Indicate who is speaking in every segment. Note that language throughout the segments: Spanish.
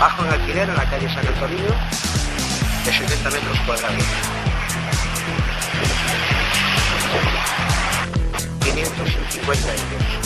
Speaker 1: Bajo en alquiler en la calle San Antonio de 70 metros cuadrados. 550 euros.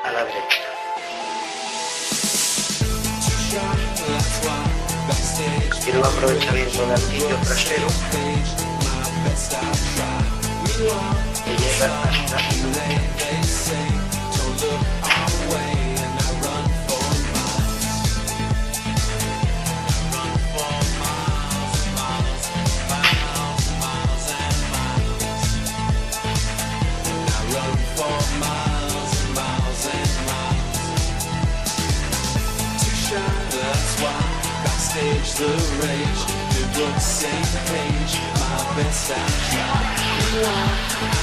Speaker 1: A la derecha. Tiene un aprovechamiento de altillo trasero que llega hasta
Speaker 2: the rage, the book, same page, my best I try.